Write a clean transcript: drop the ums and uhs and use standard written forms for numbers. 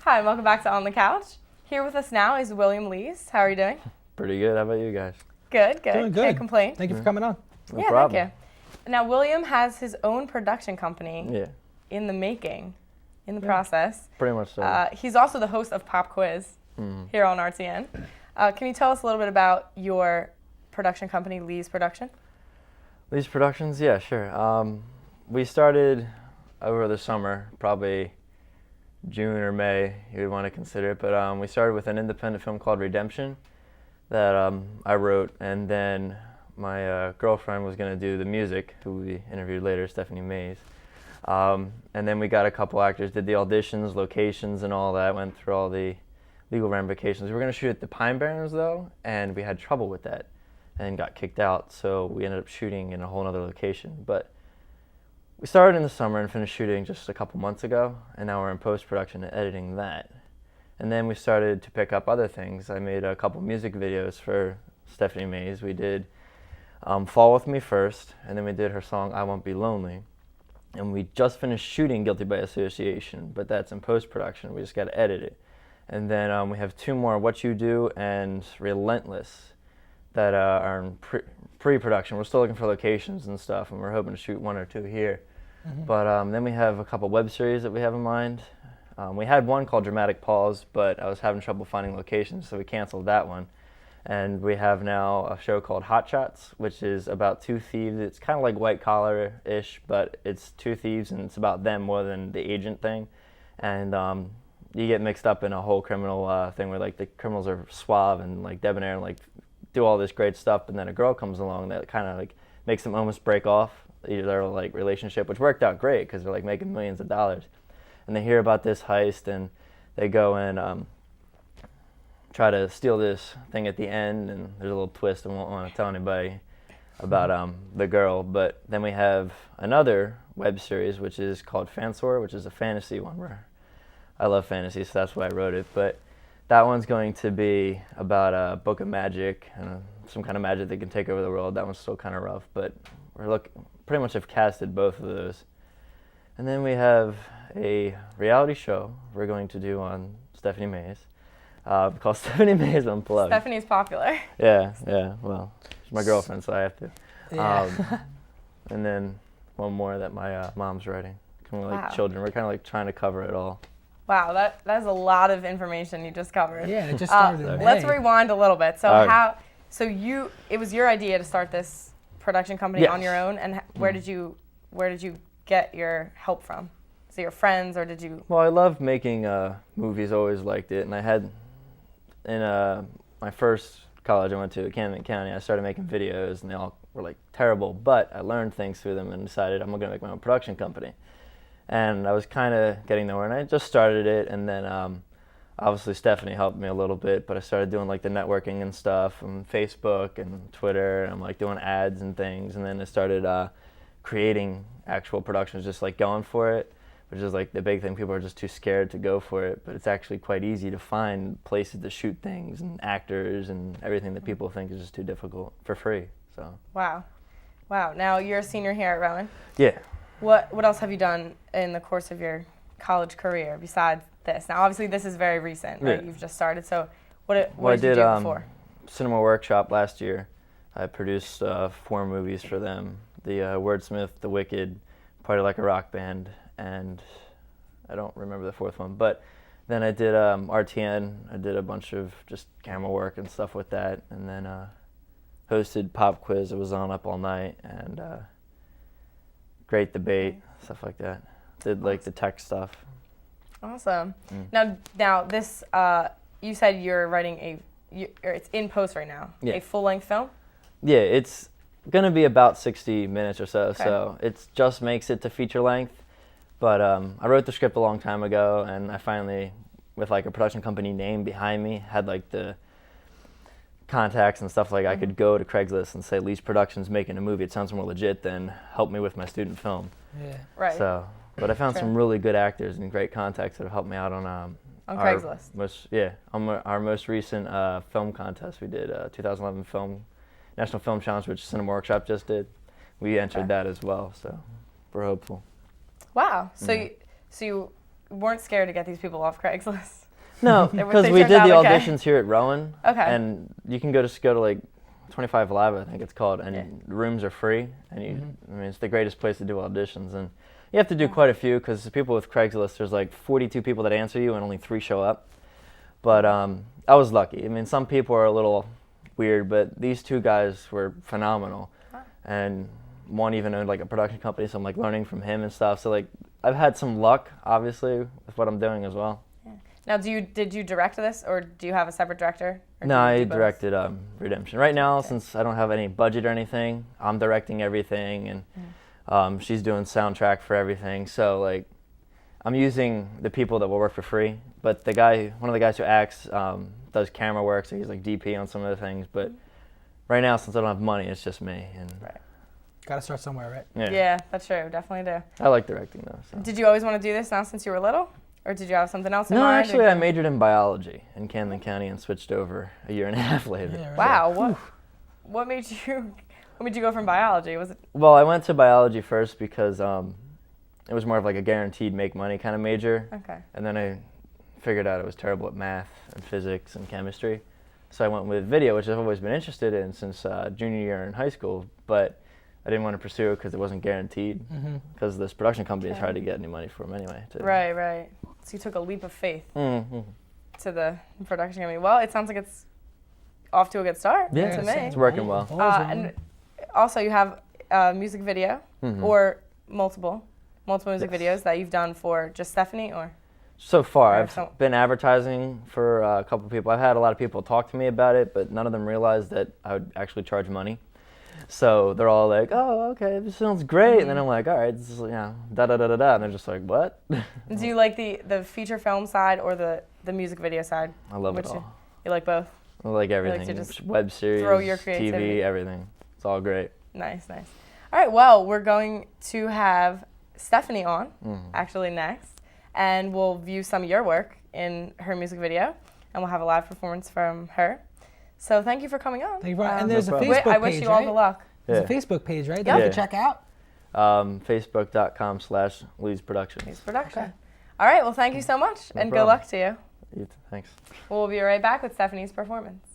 Hi, welcome back to On the Couch. Here with us now is William Lees. How are you doing? Pretty good. How about you guys? Good. Doing good. Can't complain. Thank you for coming on. No yeah, problem. thank you. Now, William has his own production company Yeah, in the making, in the process. pretty much so. He's also the host of Pop Quiz here on RTN. Can you tell us a little bit about your production company, Lees Production? Lee's Productions? Yeah, sure. We started over the summer, probably June or May, you would want to consider it, but we started with an independent film called Redemption that I wrote, and then my girlfriend was going to do the music, who we interviewed later, Stephanie Mays. And then we got a couple actors, did the auditions, locations, and all that, went through all the legal ramifications. We were going to shoot at the Pine Barrens, though, and we had trouble with that and got kicked out, so we ended up shooting in a whole other location. But we started in the summer and finished shooting just a couple months ago, and now we're in post-production and editing that. And then we started to pick up other things. I made a couple music videos for Stephanie Mays. We did Fall With Me first, and then we did her song I Won't Be Lonely. And we just finished shooting Guilty by Association, but that's in post-production. We just got to edit it. And then we have two more, What You Do and Relentless, that are in pre-production. We're still looking for locations and stuff, and we're hoping to shoot one or two here. But then we have a couple web series that we have in mind. We had one called Dramatic Pause, but I was having trouble finding locations, so we canceled that one. And we have now a show called Hot Shots, which is about two thieves. It's kind of like White Collar-ish, but it's two thieves, and it's about them more than the agent thing. And you get mixed up in a whole criminal thing where like the criminals are suave and like debonair and like do all this great stuff, and then a girl comes along that kind of like makes them almost break off their like relationship, which worked out great because they're like making millions of dollars. And they hear about this heist, and they go and try to steal this thing at the end, and there's a little twist. I won't want to tell anybody about the girl. But then we have another web series, which is called Fansor, which is a fantasy one where I love fantasy, so that's why I wrote it. But that one's going to be about a book of magic and some kind of magic that can take over the world. That one's still kind of rough, but pretty much have casted both of those. And then we have a reality show we're going to do on Stephanie Mays, called Stephanie Mays Unplugged. Stephanie's popular. Yeah. Well, she's my girlfriend, so I have to. Yeah. And then one more that my mom's writing. Kind of like Wow. children. We're kind of like trying to cover it all. Wow, that is a lot of information you just covered. Yeah, it just started in May. Let's rewind a little bit. So All right. it was your idea to start this production company on Yes. your own, and where did you get your help from? Is it your friends, or did you? Well, I love making movies. Always liked it, and I had in my first college I went to, Camden County. I started making videos, and they all were like terrible. But I learned things through them, and decided I'm gonna make my own production company. And I was kind of getting nowhere, and I just started it, and then obviously Stephanie helped me a little bit, but I started doing like the networking and stuff on Facebook and Twitter, and I'm like doing ads and things, and then I started creating actual productions, just like going for it, which is like the big thing. People are just too scared to go for it, but it's actually quite easy to find places to shoot things and actors and everything that people think is just too difficult for free. So. Wow. Now you're a senior here at Rowan. Yeah. What else have you done in the course of your college career besides this? Now, obviously, this is very recent, right? Yeah. You've just started. So, what did I you did do before? Cinema Workshop last year. I produced 4 movies for them: the Wordsmith, The Wicked, Party Like a Rock Band, and I don't remember the 4th one. But then I did RTN. I did a bunch of just camera work and stuff with that, and then hosted Pop Quiz. It was on up all night, and Great Debate, stuff like that. Did like the tech stuff. Awesome. Now this, you said you're writing it's in post right now, Yeah. a full-length film? Yeah, it's going to be about 60 minutes or so, Okay. so it just makes it to feature length. But I wrote the script a long time ago, and I finally, with like a production company name behind me, had like the contacts and stuff. Like I could go to Craigslist and say, Lees Productions making a movie. It sounds more legit than help me with my student film. Yeah. Right. So, but I found some really good actors and great contacts that have helped me out on Craigslist. Our most recent film contest. We did 2011 National Film Challenge, which Cinema Workshop just did. we entered that as well. So we're hopeful. Wow. So you weren't scared to get these people off Craigslist? No, They because we turned did the out okay? auditions here at Rowan. Okay. And you can go to like 25 Live, I think it's called, and the rooms are free. And I mean, it's the greatest place to do auditions. And you have to do quite a few because the people with Craigslist, there's like 42 people that answer you and only 3 show up. But I was lucky. I mean, some people are a little weird, but these 2 guys were phenomenal. And one even owned like a production company, so I'm like learning from him and stuff. So like I've had some luck, obviously, with what I'm doing as well. Yeah. Now, did you direct this, or do you have a separate director? No, I directed Redemption. Right now, since I don't have any budget or anything, I'm directing everything, and she's doing soundtrack for everything. So like, I'm using the people that will work for free. But one of the guys who acts, does camera work, so he's like DP on some of the things. But right now, since I don't have money, it's just me. And got to start somewhere, right? Yeah, that's true. Definitely do. I like directing though. So. Did you always want to do this now since you were little? Or did you have something else in No, mind? actually, I majored in biology in Camden County and switched over a year and a half later. Yeah, right. Wow, what made you go from biology? Was it? Well, I went to biology first because it was more of like a guaranteed make money kind of major. Okay. And then I figured out I was terrible at math and physics and chemistry, so I went with video, which I've always been interested in since junior year in high school. But I didn't want to pursue it because it wasn't guaranteed. Because this production company is hard to get any money from anyway. Right. So you took a leap of faith to the production company. Well, it sounds like it's off to a good start. Yeah, to me. it's working well. And also, you have a music video or multiple music videos that you've done for just Stephanie, or? So far, I've been advertising for a couple of people. I've had a lot of people talk to me about it, but none of them realized that I would actually charge money. So they're all like, "Oh, okay, this sounds great," and then I'm like, "All right, this is da-da-da-da-da," and they're just like, "What?" Do you like the feature film side or the music video side? I love it all. You like both? I like everything. To just web series, throw your creativity. TV, everything. It's all great. Nice. All right, well, we're going to have Stephanie on, actually, next, and we'll view some of your work in her music video, and we'll have a live performance from her. So thank you for coming on. Thank you and there's a Facebook page, I wish you all the luck. There's a Facebook page, right? That you can check out. Facebook.com/Lee's Productions. Lee's Production. Okay. All right, well, thank you so much, and good luck to you. You too. Thanks. We'll be right back with Stephanie's performance.